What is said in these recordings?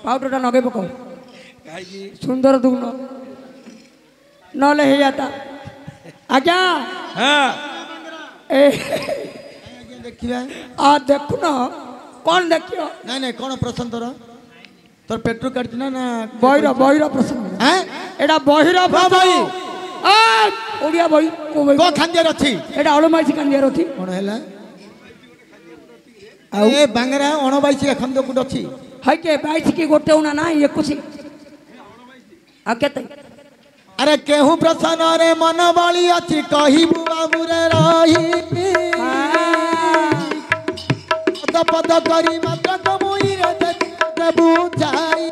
पाउडरटा नगे पक सुंदर दुग्न नले हे जाता आज्ञा हाँ देखिए आ देखु न कौन देखियो नहीं नहीं कौन प्रश्न तोर पेट्रोल काट ना ना बहिर प्रश्न हैं एडा बहिर भाई आ ओडिया बहि को खांदिया रथी एडा अलमाइसी कांदिया रथी कोन हैला ए बांगरा 29 खंद कुड अछि है के 22 की गोटे उना ना 21 आ केते अरे केहू प्रसन्न रे मन बाली अछि कहिबु बाबू रे रही पद पद करी मात्र कमुई रे प्रभु जाई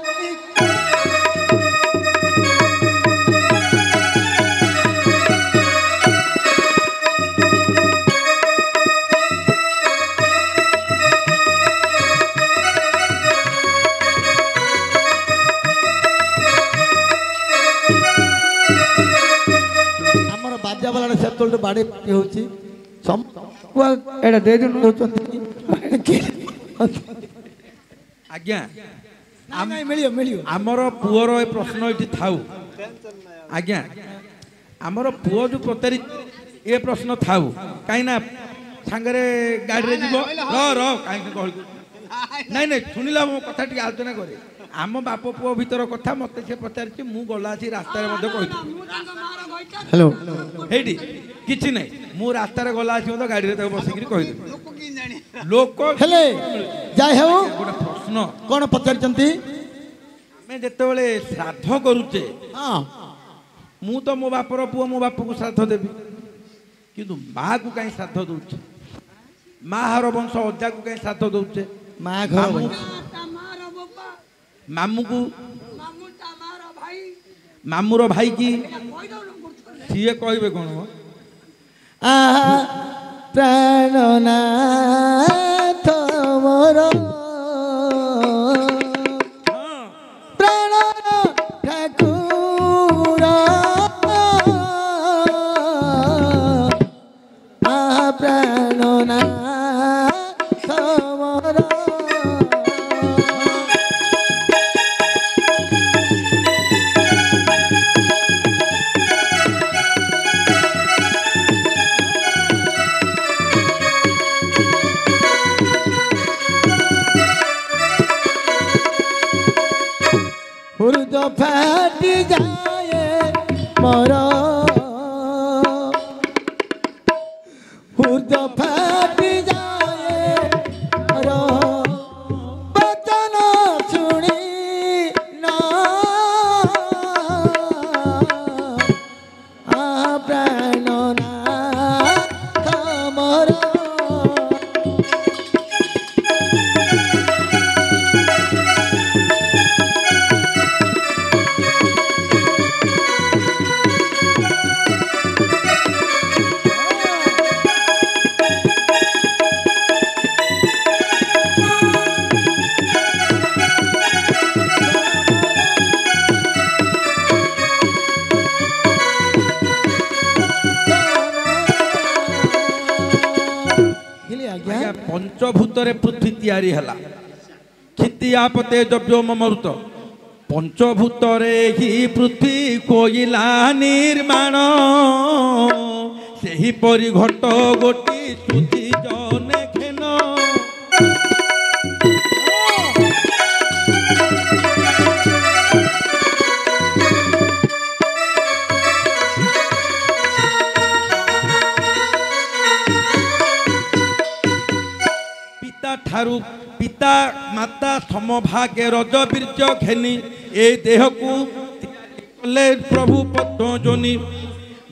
बाजा वाला से तो बाड़े होची सम एडा दे दु आज्ञा नहीं मिलियो मिलियो आमर पुअर ए प्रश्न ये थाऊ आज्ञा आमर पुओ जो पचारि ए प्रश्न थाऊ कहीं ना सांगरे गाड़ी रे जीवो र कहीं कहल नहीं नहीं सुनिला मो कथा टी आलोचना करे आम बाप पुओ भीतर कथा मते से पचारि मु गला छी रास्ता रे मते कहि हेलो हेडी किछि नहीं मु रास्ता रे गला छी मते गाड़ी रे तक बसिकरी कहि लोक हेले जाय हो गोटे प्रश्न कोन पचारचंती मैं जेते बेले श्राद्ध करूचे हां मु तो मो बापर पुओ मो बाप को श्राद्ध देबी किंतु माँ को कहीं श्राद्ध दउचे माँ हर वंश अजा को कहीं श्राद्ध दउचे माँ घर मामू को मामूर भाई की सीए कहबे कोन प्राणनाथ मोर प्राण ठाकुर प्राणनाथ मोर हुर्द फाटी जाए मोर हुर्द फाटी जाए मोर बचन सुनी ना प्राणनाथ मोर पंचभूत पृथ्वी तैयारी हला क्षिति आपते जव्योम मरुत पंचभूत ही पृथ्वी कोइला निर्माण सेही परि घट गोटी सुधि जने खेन ठारू पिता माता समभागे रज बीर्ज घेनी ए देह को प्रभु पद्मजोनि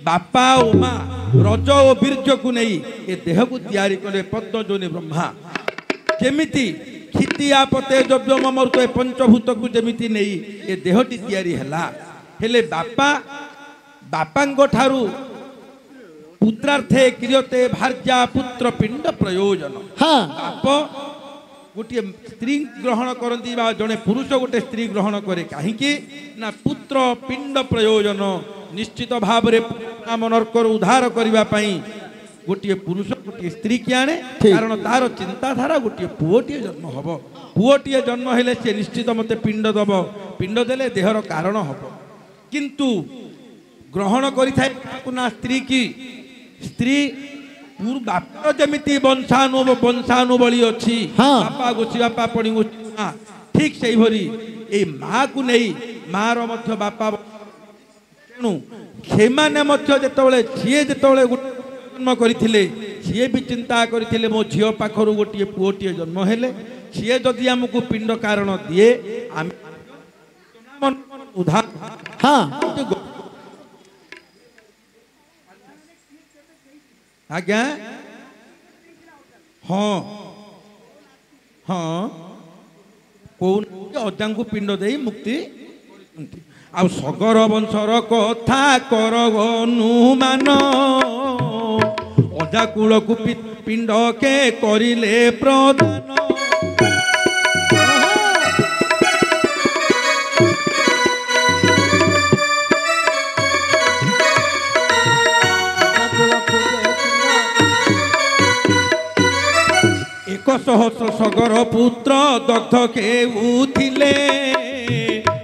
बापा और माँ रज और बीर्ज को नहीं ए देह को तैयारी कले पद्मजोनि ब्रह्मा केमिति क्षिति आपते जव्यम मरुत पंचभूत को जेमिति नहीं ए देहटी तैयारी हला हेले बापा बापांगो ठारू पुत्रार्थे क्रियते भार्या पुत्र पिंड प्रयोजन हाँ बाप गोटे स्त्री ग्रहण करती जड़े पुरुष गोटे स्त्री ग्रहण करे कहीं ना पुत्र पिंड प्रयोजन निश्चित भाव में मनर्कर उद्धार करने गोटे पुरुष गोटे स्त्री की आने ठीक। कारण तार चिंताधारा गोटे पुओटीए जन्म हम पुओटीए जन्म हेले से निश्चित मते पिंड दब पिंड देले देहर कारण हम किंतु ग्रहण करिथाय ना स्त्री की स्त्री बापर जमिति वंशानुबली अच्छी हाँ। बापा गोसी बापा पड़ी ठीक से भरी ए माँ को नहीं माँ रो मध्य बापा तेणु सेमाने मध्य जेतबेले सीए जेतबेले जन्म करथिले सीए भी चिंता करथिले मो झियो पाखरु गोटे पुओटीए जन्म हेले सीए जदि हमको पिंड कारण दिए आम उधार हाँ आज्ञा हाँ हाँ कौन अजा को पिंड दे मुक्ति आ सगर वंशर कथा कर अनुमान अजा कूल को पिंड के करिले प्रदान एक सहस्र सगर पुत्र दग्ध केउथिले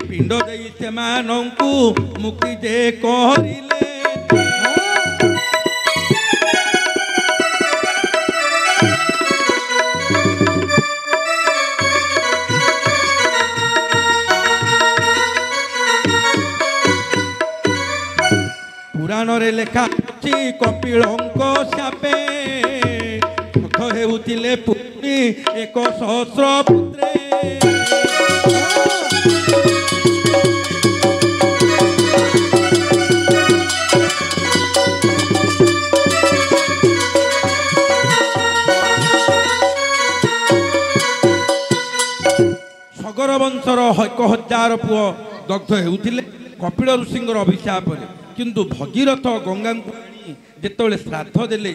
पिंड देई सेमानंकु मुक्ति जे करिले पुराण रे लेखा अछि कपिलंक शापे हेउथिले पुत्री एक सहस्र पुत्रे सगर वंशर 1000 पुओ दग्ध हेउथिले कपिल ऋषिंगर अभिशाप किंतु भगीरथ गंगा जेतबेले श्राद्ध देले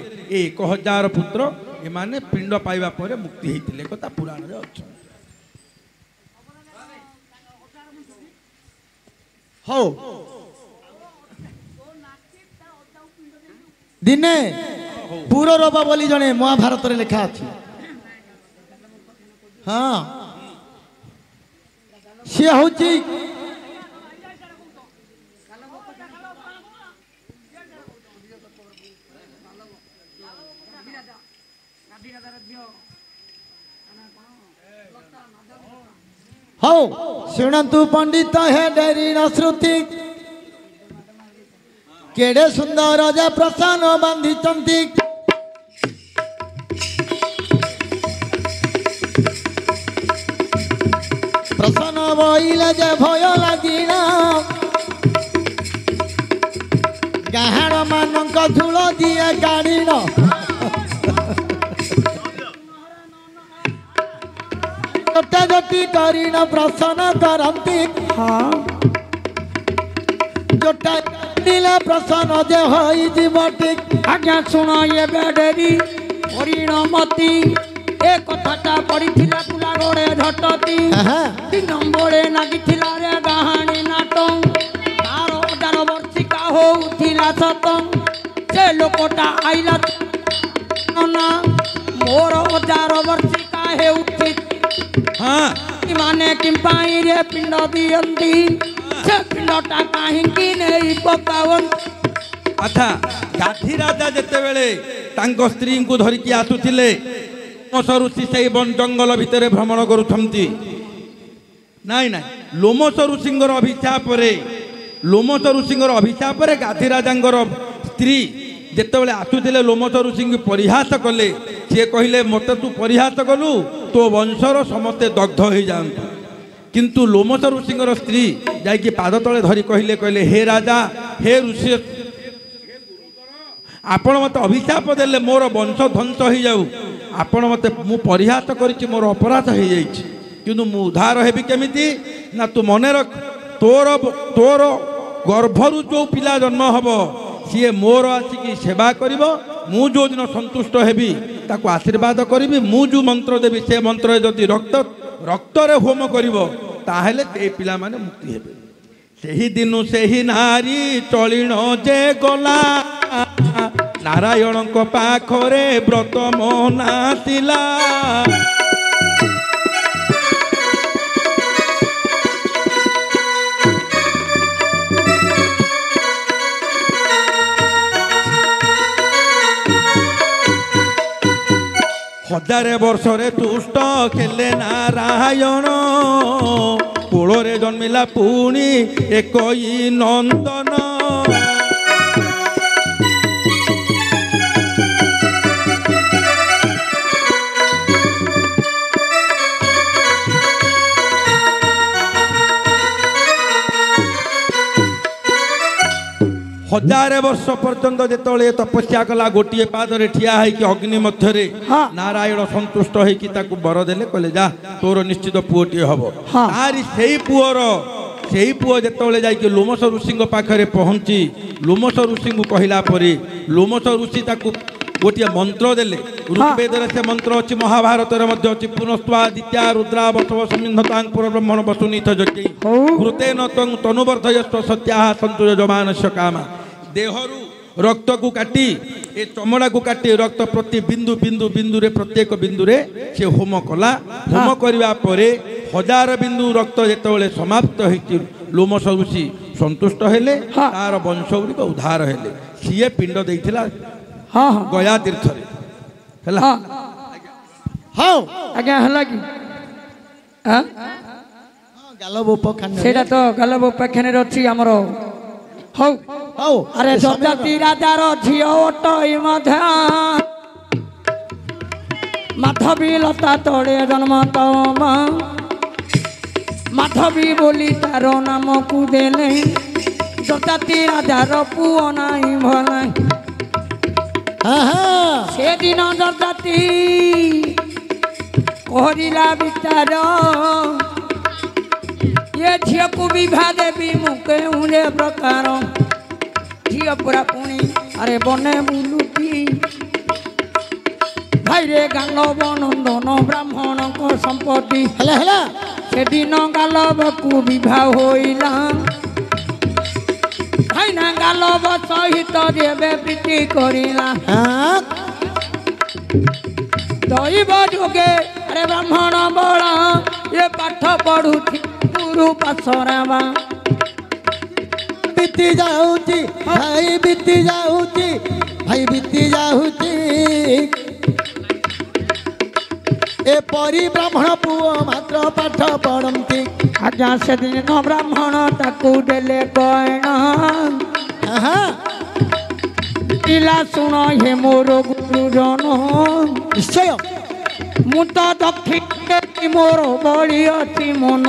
1000 पुत्र एमाने पिंड पाइबा परे मुक्ति हेतिले कथा पुराण रे अछि हो दिने पूररबा बोली जने महाभारत रे लिखा अछि हाँ से होची हो शुणन्तु पंडित है डेरी न श्रुति केड़े सुंदर राजा प्रसन्न बांधिचंती प्रसन्न बइले जे भय लागिना गाहाण मानक धूल दिए गाड़ीन जटी करीन प्रसन्न करती हाँ जोटा नीला प्रसन्न जे होई जीवटी आज्ञा शुण ये बेडेरी परिणमती ए कथाटा पड़िथिला तुला गोड़े झटती तीन नंबरे नागिथिला रे गाहाणी नाटक तारो 18 वर्षिका होउथिला सतंग से लोकटा आइला ना मोर 18 वर्षिका हेउथि हाँ माने किंपाई रे पिंड दियंती से पिंडटा काहिंकी नेई पकावन अच्छा गाधी राजा जेतेबेले तांको स्त्री को धरिकी आसुथिले लोमस ऋषि से वन जंगल भितर भ्रमण करुथंती नाई नाई लोमस ऋषिंगर अभिशाप रे गाधी राजांगर स्त्री जेतेबेले आसुथिले लोमस ऋषि को परिहास कले सी कहले मते तू परिहास कलु तो वंशर समस्ते दग्ध हो जातु किंतु लोमस ऋषिंगर स्त्री जाइए पाद तले धरी कहले कहले हे राजा हे ऋषि आपण मत अभिशाप देले मोर वंश ध्वंस हो जाऊ आपण मत मु परिहास करिछि मोर अपराध हो जाइछि किंतु मु उद्धार हेबि केमिति ना तू मने रख तोर गर्भरु जो पिला जन्म हबो सी मोर आसिकी सेवा करिवो मु जो दिन संतुष्ट हेबि ताको आशीर्वाद करिवि मु जो मंत्र देबि से मंत्र जदि रक्त रे होम करिवो ताहेले ते पिला माने मुक्ति हेबे सेही दिनु सेही नारी चलिण जे गला ନାରାୟଣଙ୍କ ପାଖରେ ବ୍ରତ ମନାସିଲା। ହଜାରେ ବର୍ଷରେ ତୁଷ୍ଟ ହେଲେ ନାରାୟଣ, କୋଳରେ ଜନ୍ମିଲା ପୁଣି ଏକଇ ନନ୍ଦନ। हजारे वर्ष पर्यंत जेतले तपस्या कला गोटे पादरे ठिया है अग्नि मध्य नारायण संतुष्ट होकर बर देले कहले जा तोर निश्चित पुओटी हम तारी से पुओर से पुओ जेतले जाइए लोमस ऋषि पाखे पहुँची लोमस ऋषि कहला परी लोमस ऋषि गोटे मंत्र देले ऋग्वेद से मंत्र अच्छी महाभारत अच्छी पुनस्वा दित्या रुद्रा बसव समिन्धता ब्रह्मण वसुनीथ जज्ञ कृतेन तनुवर्धयस्व सत्या सन्तु यजमान कामा देहरु रक्त को काटी ए चमड़ा को काटी रक्त प्रति बिंदु बिंदु बिंदु रे प्रत्येक बिंदु रे से होम कला होम करबा परे हजार बिंदु रक्त जेतबेले समाप्त होई लोमस ऋषि संतुष्ट हेले तार वंशगुड़िक उद्धार हेले सीए पिंड देइथिला गया तीर्थ रे हला हां आज्ञा हला कि हां गालब उपखान सेटा तो गालब उपखान रे अछि हमरो हौ हौ अरे जजाति राजार झियो ओटई मध्य माधवी लता तोड़े जन्म तम माधवी बोली तार नाम को देले जजाति राजार पुओ नाई भलाई से दिन जजाति कहला विचार ये झील को विवाह देवी मुके उले प्रकार झील पूरा पुणी अरे बने बुलुकी भाई रे गालव नंदन ब्राह्मण को संपत्ति हला हला से दिन गालव को विवाह होइला भाई ना गालव सहित देवे प्रीति करिला दैव जोगे अरे ब्राह्मण बड़ा ये पाठ पढ़ुथि गुरु पसरावा बीती जाऊची भाई बीती जाऊची भाई बीती जाऊची ए परी ब्राह्मण पुओ मात्र पाठ पढ़ती आज्ञा से दिन ब्राह्मण ताकू देले गयना पिला सुन हे मोर गुरुजन निश्चय मु तो दक्षिण मोर बड़ी अति मन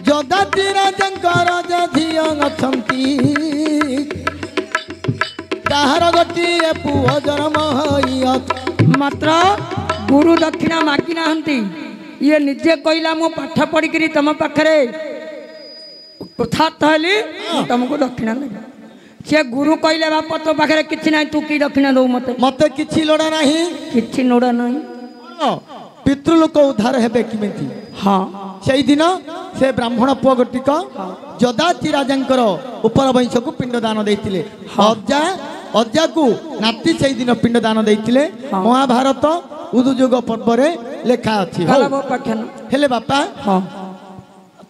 जजाति राजंकर झील अछंती ताहार गोटे पुओ जन्म होई मात्र गुरु दक्षिणा मागी नाहंती ये निजे कहला मु पाठ पढ़ी करी तम पाखरे कथा हली तुमको दक्षिणा देबी से गुरु कहले बाप तो पाखरे किछि नाही तू की दक्षिणा दो मते मते किछि लोड़ा नाही किछि लोड़ा नाही पितृलोक उद्धार हेबे किमेति हाँ से दिन से ब्राह्मण पुओ गोटिक जजाति राजंकर उपर वंश को पिंडदान देइतिले अज्जा अज्जा को नाती से दिन पिंडदान देइतिले महाभारत उदुजुग पर्व रे लेखा अछि हेले बापा हाँ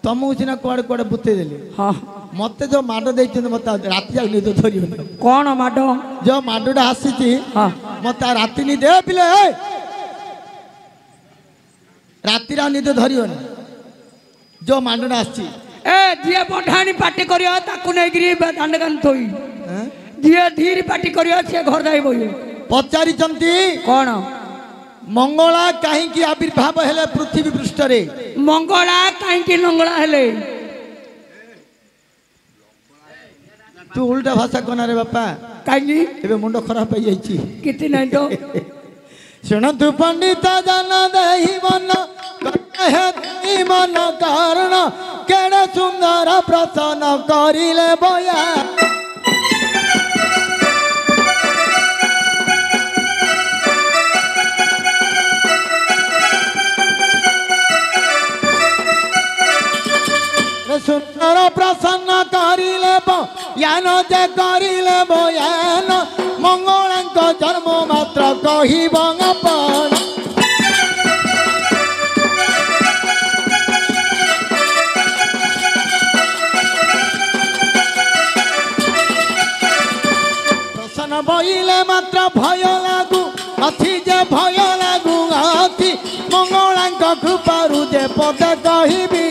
तुमको सीना कुआड़े कुआड़े बुते देले हाँ मते जो माड देइछन मते राति जाग निद धरियो कौन माड जो माडडा आसीची हाँ मते राति नि दे पिले राति रा निद धरियो जो माडडा आसी ए जे बढाणी पार्टी करियो ताकू नै गिरी दांड कान थोई जे धीर पार्टी करियो से घर जाई बोई पचारि चंती कौन मंगला कहीं की आविर्भाव हेले पृथ्वी पृष्ठ रे मंगला कहीं की नंगला हेले तू उल्टा भाषा कोना रे बापा कहीं एबे मुंड खराब हो जाईची किति नहीं तो सुन तू पंडित जन देहि मन कहे मन कारण केड़े सुंदर प्रसन्न करिले बया सुंदर प्रसन्न करिले बयान जे करिले बयान मंगलांक जन्म मात्र कहिब आपण प्रसन्न बइले मात्र भय लागू अथि जे भय लागू अथि मंगलांक कृपारु जे पद कहिबी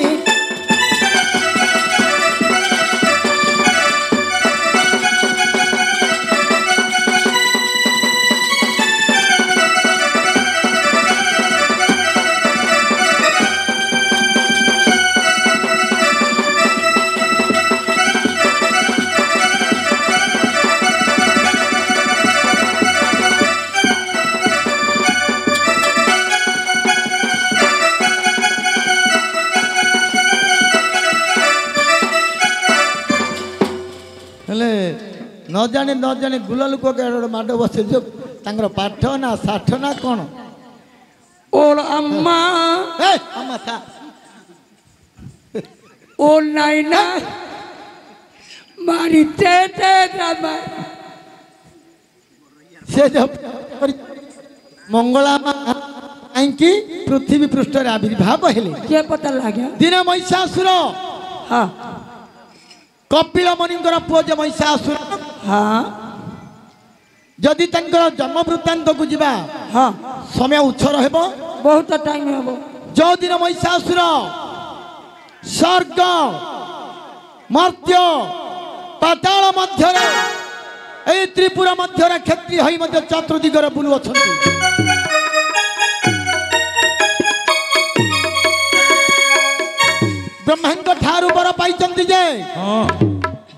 न जाने गुल लोक माड बसे जो पाठ ना साठ ना कौन और अम्मा अम्मा था और नाइना मारी तेते दबा से जब मंगला आंकी पृथ्वी पृष्ठ रे आविर्भाव हेले के पता लाग्या दिन महिषासुर हां कपिल मुनिंकर पुओ जे महिषासुर हाँ जदि तंकर जन्म वृत्तांत को जीवा हाँ समय उच्छर हेबो बहुत टाइम हेबो जो दिन महिषासुर स्वर्ग मर्त्य पाताल मध्य ए त्रिपुरा मध्य क्षत्रिय हई मध्य चतुर्दिगर बुलु अछंती ब्रह्मांड ठारू बर पाइचंती जे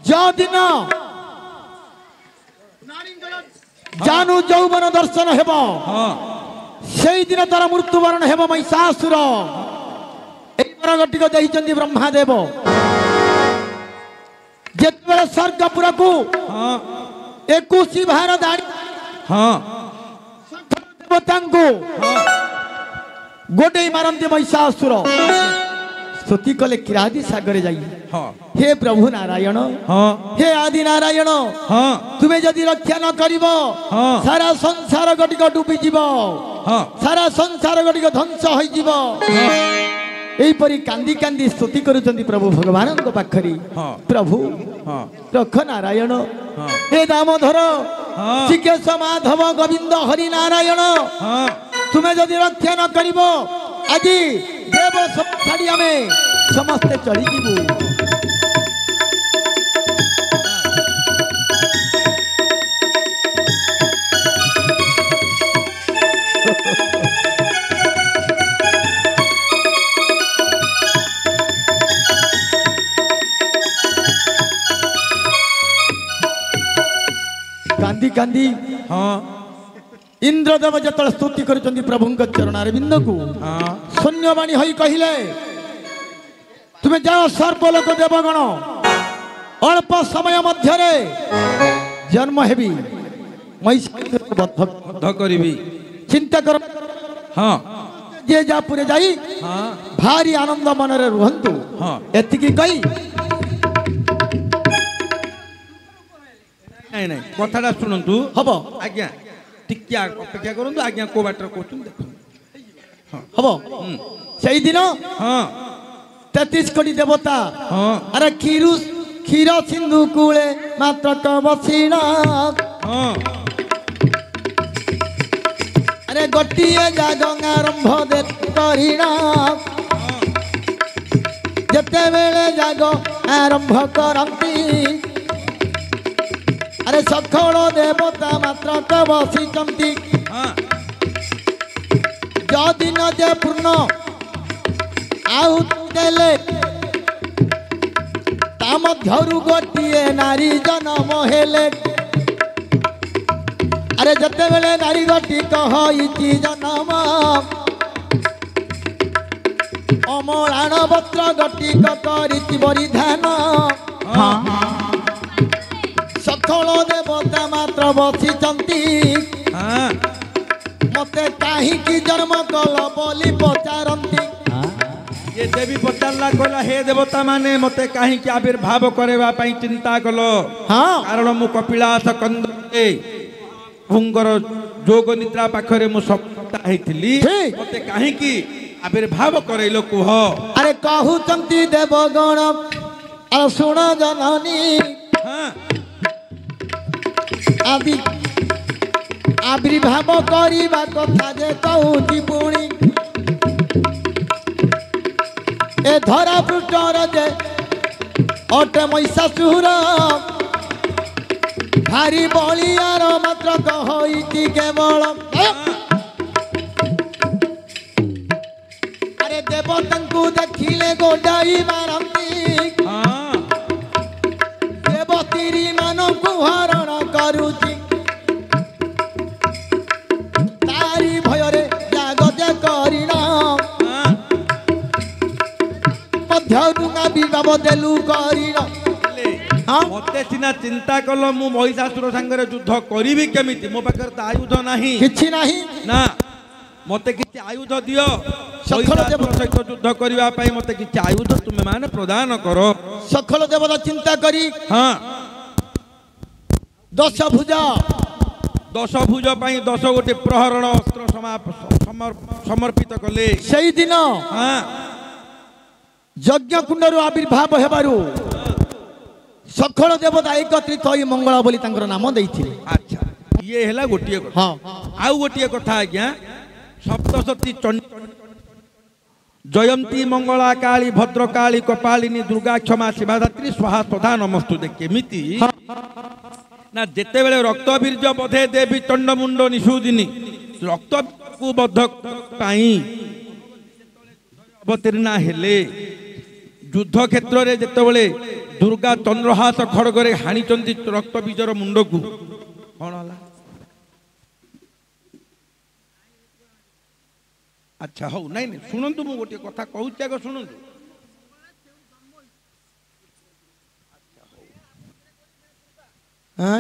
जो दिन जानू यौवन दर्शन हेब से दिन तार मृत्युवरण हेब महिषासुर गटिक देइचंदी ब्रह्मादेव जेतबेले स्वर्गपुर को 21 भार दाड़ी देवता को गोटे मारंती महिषासुर स्तुति कले किरादी सागर जाई हे प्रभु नारायण हे आदि नारायण तुम्हें जदि रक्षा न करिवो सारा संसार गटिक डूबी जीव सारा संसार गटिक ध्वंस होई जीव एपरी कांदी कांदी स्तुति करुचंदी प्रभु भगवान को पाखरी प्रभु रख नारायण हे दामोदर श्रीकेश माधव गोविंद हरि नारायण तुम्हें जदि रक्षा न करिवो आज देव सब छाड़ी आमे समस्ते चली जीवु कांदी कांदी इंद्रदेव जतल स्तुति करुचंदी प्रभु चरणार बिंद को शून्यवाणी हई कहिले तुम्हें जाओ सर्वलोक देवगण अल्प समय मध्य जन्म हेबी बद्ध करिबी चिंता कर जे जापुरे जाई भारी आनंद मन रे रुहंतु एतिकी कही नहीं नहीं कथाटा शुणु हब आज्ञा टिकिया अपेक्षा करंतु आज्ञा को बाटर कोचुन देखो हब सेई दिन 33 कोटी देवता अरे क्षीर सिंधु कूले मात्र कवसीना अरे गोटिए जाग आरंभ दे करिना जते बेले जाग आरंभ करंती अरे सखोड़ देवता मात्र कवसीचंती जो दिन जे पूर्ण आहुति देले ता मध्यरु गोटिए नारी जन्म हेले अरे जते बेले नारी गोटी कहईची जन्म अमलाण वस्त्र गोटी करिची परिधान सखोल देवता मात्र बसिचंती मते काहींकी जन्म कल बोली पचारंती ये देवी पचारला कहला हे देवता माने मते काहींकी आविर्भाव करेवा पई चिंता कलो कारण मु कपिलास कंदे ପ୍ରଭୁଙ୍କର ଯୋଗ ନିଦ୍ରା ପାଖରେ ମୁଁ ସପ୍ତା ହେଇଥିଲି ଠିକ୍। ମତେ କାହିଁକି ଆବିର୍ଭାବ କରେଇଲ କୁହ। ଆରେ କହୁଛନ୍ତି ଦେବଗଣ ଆଉ ଶୁଣ ଜନନୀ ହଁ ଆଦି ଆବିର୍ଭାବ କରିବା କଥା ଯେ କହୁଛି ପୁଣି ଏ ଧରା ପୃଷ୍ଠର ଯେ ଅଟେ ମହିଷାସୁର ଭାରି ବଳିଆର ମାତ୍ର କହିଛି କେବଳ ଆରେ ଦେବତାଙ୍କୁ ଦେଖିଲେ ଗୋଟାଇ ମାରନ୍ତି ହଁ ଦେବତୀରି ମାନଙ୍କୁ ହରଣ କରୁଛି ତାରି ଭୟରେ ଜାଗଜ କରିଣ ହଁ। ମଧ୍ୟ ବିବାଦ ଦେଲୁ କରିଣ ହେଲେ ହଁ। ମତେ ସିନା ଚିନ୍ତା କଲ ମୁଁ ମହିଷାସୁର ସାଙ୍ଗରେ ଯୁଦ୍ଧ କରିବି କେମିତି ମୋ ପାଖରେ ତ ଆୟୁଧ ନାହିଁ କିଛି ନାହିଁ ନା ମତେ କିଛି ଆୟୁଧ ଦିଅ ସଖଳ ଦେବ ମହିଷାସୁର ସହିତ ଯୁଦ୍ଧ କରିବା ପାଇଁ ମତେ କିଛି ଆୟୁଧ ତୁମେ ମାନେ ପ୍ରଦାନ କର। ସକଳ ଦେବତା ଚିନ୍ତା କରି ହଁ 10 ଭୁଜ 10 ଭୁଜ ପାଇଁ 10 ଗୋଟି ପ୍ରହରଣ ଅସ୍ତ୍ର ସମର୍ପିତ କଲେ। ସେଇଦିନ ହଁ ଯଜ୍ଞ କୁଣ୍ଡରୁ ଆବିର୍ଭାବ ହେବାରୁ ସକଳ ଦେବତା ଏକତ୍ରିତ ହୋଇ ମଙ୍ଗଳ ବୋଲି ତାଙ୍କର ନାମ ଦେଇଥିଲେ। ଆଚ୍ଛା ଇଏ ହେଲା ଗୋଟିଏ କଥା। ହଁ ଆଉ ଗୋଟିଏ କଥା ଆଜ୍ଞା ସପ୍ତଶତୀ ଜୟନ୍ତୀ ମଙ୍ଗଳା କାଳୀ ଭଦ୍ରକାଳୀ କପାଳିନୀ ଦୁର୍ଗା କ୍ଷମା ଶିବାଧାତ୍ରୀ ସ୍ୱାହା ସ୍ୱଧା ନମସ୍ତୁତେ କେମିତି ନା ଯେତେବେଳେ ରକ୍ତ ବୀର୍ଯ୍ୟ ବଧେ ଦେବୀ ଚଣ୍ଡମୁଣ୍ଡ ନିଷୁଦିନୀ ରକ୍ତକୁ ବଧ ପାଇଁ ଅବତୀର୍ଣ୍ଣା ହେଲେ ଯୁଦ୍ଧ କ୍ଷେତ୍ରରେ ଯେତେବେଳେ ଦୁର୍ଗା ଚନ୍ଦ୍ରହାସ ଖଡଗରେ ହାଣିଛନ୍ତି ରକ୍ତ ବୀଜର ମୁଣ୍ଡକୁ କଣ ହେଲା। ଆଚ୍ଛା ହଉ ନାଇଁ ନାଇଁ ଶୁଣନ୍ତୁ ମୁଁ ଗୋଟିଏ କଥା କହୁଛି ଆଗ ଶୁଣନ୍ତୁ।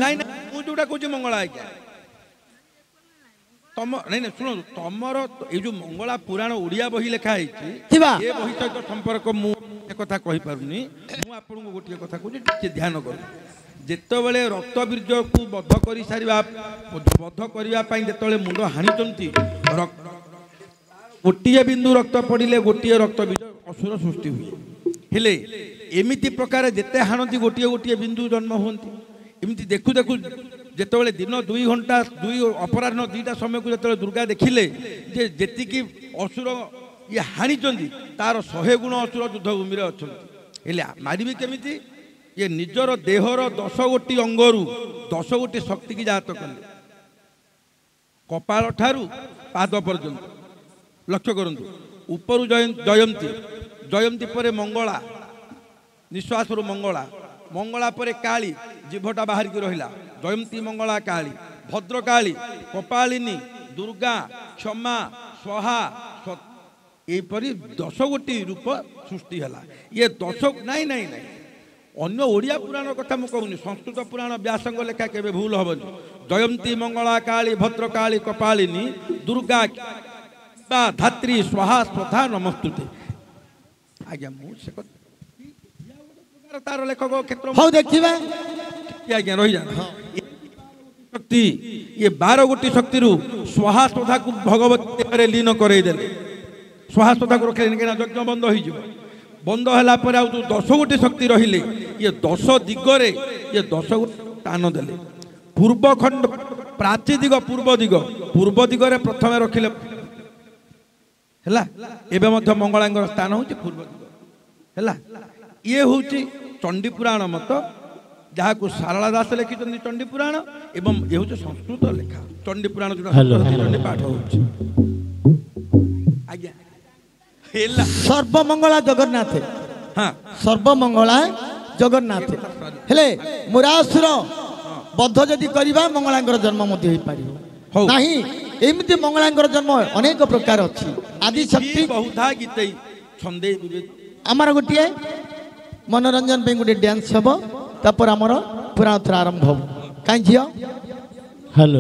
ନାଇଁ ନାଇଁ ମୁଁ ଯୋଉଟା କହୁଛି ମଙ୍ଗଳା ଆଜ୍ଞା ତମ ନାଇଁ ନାଇଁ ଶୁଣନ୍ତୁ ତମର ଏଇ ଯୋଉ ମଙ୍ଗଳା ପୁରାଣ ଓଡିଆ ବହି ଲେଖା ହେଇଛି ଥିବା ଏ ବହି ସହିତ ସମ୍ପର୍କ ମୁଁ ଏ କଥା କହିପାରୁନି। ମୁଁ ଆପଣଙ୍କୁ ଗୋଟିଏ କଥା କହୁଛି ଟିକେ ଧ୍ୟାନ କରନ୍ତୁ। ଯେତେବେଳେ ରକ୍ତ ବୀର୍ଯ୍ୟକୁ ବଧ କରିବା ପାଇଁ ଯେତେବେଳେ ମୁଣ୍ଡ ହାଣିଛନ୍ତି ଗୋଟିଏ ବିନ୍ଦୁ ରକ୍ତ ପଡ଼ିଲେ ଗୋଟିଏ ରକ୍ତ ବୀଜ ଅସୁର ସୃଷ୍ଟି ହୁଏ। ହେଲେ ଏମିତି ପ୍ରକାର ଯେତେ ହାଣନ୍ତି ଗୋଟିଏ ଗୋଟିଏ ବିନ୍ଦୁ ଜନ୍ମ ହୁଅନ୍ତି। ଏମିତି ଦେଖୁ ଦେଖୁ ଯେତେବେଳେ ଦିନ 2 ଘଣ୍ଟା ଅପରାହ୍ନ 2ଟା ସମୟକୁ ଯେତେବେଳେ ଦୁର୍ଗା ଦେଖିଲେ ଯେ ଯେତିକି ଅସୁର ଇଏ ହାଣିଛନ୍ତି ତାର 100 ଗୁଣ ଅସୁର ଯୁଦ୍ଧ ଭୂମିରେ ଅଛନ୍ତି। ହେଲେ ମାରିବି କେମିତି ଇଏ ନିଜର ଦେହର 10 ଗୋଟି ଅଙ୍ଗରୁ 10 ଗୋଟି ଶକ୍ତିକି ଜାତ କଲେ କପାଳ ଠାରୁ ପାଦ ପର୍ଯ୍ୟନ୍ତ। ଲକ୍ଷ୍ୟ କରନ୍ତୁ ଉପରୁ ଜୟନ୍ତୀ ଜୟନ୍ତୀ ପରେ ମଙ୍ଗଳା ନିଶ୍ୱାସରୁ ମଙ୍ଗଳା ପରେ କାଳୀ ଜିଭଟା ବାହାରିକି ରହିଲା ଜୟନ୍ତୀ ମଙ୍ଗଳା କାଳୀ ଭଦ୍ରକାଳୀ କପାଳିନୀ ଦୁର୍ଗା କ୍ଷମା ସ୍ୱାହା ଏହିପରି 10 ଗୋଟି ରୂପ ସୃଷ୍ଟି ହେଲା। ଇଏ 10 ନାଇଁ ନାଇଁ ନାଇଁ ଅନ୍ୟ ଓଡ଼ିଆ ପୁରାଣ କଥା ମୁଁ କହୁନି ସଂସ୍କୃତ ପୁରାଣ ବ୍ୟାସଙ୍କ ଲେଖା କେବେ ଭୁଲ ହବନି। ଜୟନ୍ତୀ ମଙ୍ଗଳା କାଳୀ ଭଦ୍ରକାଳୀ କପାଳିନୀ ଦୁର୍ଗା ଧାତ୍ରୀ ସ୍ୱାହା ସ୍ୱଧା ନମସ୍ତୁତେ। ଆଜ୍ଞା ମୁଁ ସେ ତାର ଲେଖକ କ୍ଷେତ୍ର ହଉ ଦେଖିବା ଆଜ୍ଞା ରହିଯା ଶକ୍ତି ଇଏ 12 ଗୋଟି ଶକ୍ତିରୁ ସ୍ୱାହା ସ୍ୱଧାକୁ ଭଗବତୀ ଦେହରେ ଲୀନ କରେଇଦେଲେ। ସ୍ୱାହା ସ୍ୱଧାକୁ ରଖିଲେ କାହିଁକିନା ଯଜ୍ଞ ବନ୍ଦ ହେଇଯିବ। ବନ୍ଦ ହେଲା ପରେ ଆଉ 10 ଗୋଟି ଶକ୍ତି ରହିଲେ ଇଏ 10 ଦିଗରେ ଇଏ 10 ଗୋଟି ସ୍ଥାନ ଦେଲେ। ପୂର୍ବ ଖଣ୍ଡ ପ୍ରାଚୀ ଦିଗ ପୂର୍ବ ଦିଗରେ ପ୍ରଥମେ ରଖିଲେ ହେଲା। ଏବେ ମଧ୍ୟ ମଙ୍ଗଳାଙ୍କର ସ୍ଥାନ ହେଉଛି ପୂର୍ବ ଦିଗ ହେଲା। ଇଏ ହେଉଛି ଚଣ୍ଡୀ ପୁରାଣ ମତ ଯାହାକୁ ଶାରଳା ଦାସ ଲେଖିଛନ୍ତି ଚଣ୍ଡୀ ପୁରାଣ ଏବଂ ଇଏ ହେଉଛି ସଂସ୍କୃତ ଲେଖା ଚଣ୍ଡୀ ପୁରାଣ ଯୋଉଟା ଚଣ୍ଡୀ ପାଠ ହେଉଛି। ଆଜ୍ଞା ହେଲା ସର୍ବମଙ୍ଗଳା ଜଗନ୍ନାଥ ହଁ ସର୍ବମଙ୍ଗଳା ଜଗନ୍ନାଥ ହେଲେ ମୁରାସୁର ବଦ୍ଧ ଯଦି କରିବା ମଙ୍ଗଳାଙ୍କର ଜନ୍ମ ମଧ୍ୟ ହେଇପାରିବ ହଉ। ନାହିଁ। ଏମିତି ମଙ୍ଗଳାଙ୍କର ଜନ୍ମ ଅନେକ ପ୍ରକାର ଅଛି। ଆଦି ଶକ୍ତି ବହୁଧା ଗୀତେଇ ଛନ୍ଦେଇ ବିବେକ ଆମର ଗୋଟିଏ ମନୋରଞ୍ଜନ ପାଇଁ ଗୋଟେ ଡ୍ୟାନ୍ସ ହେବ ତାପରେ ଆମର ପୁରାଣ ଥର ଆରମ୍ଭ ହେବ। କାହିଁ ଝିଅ हेलो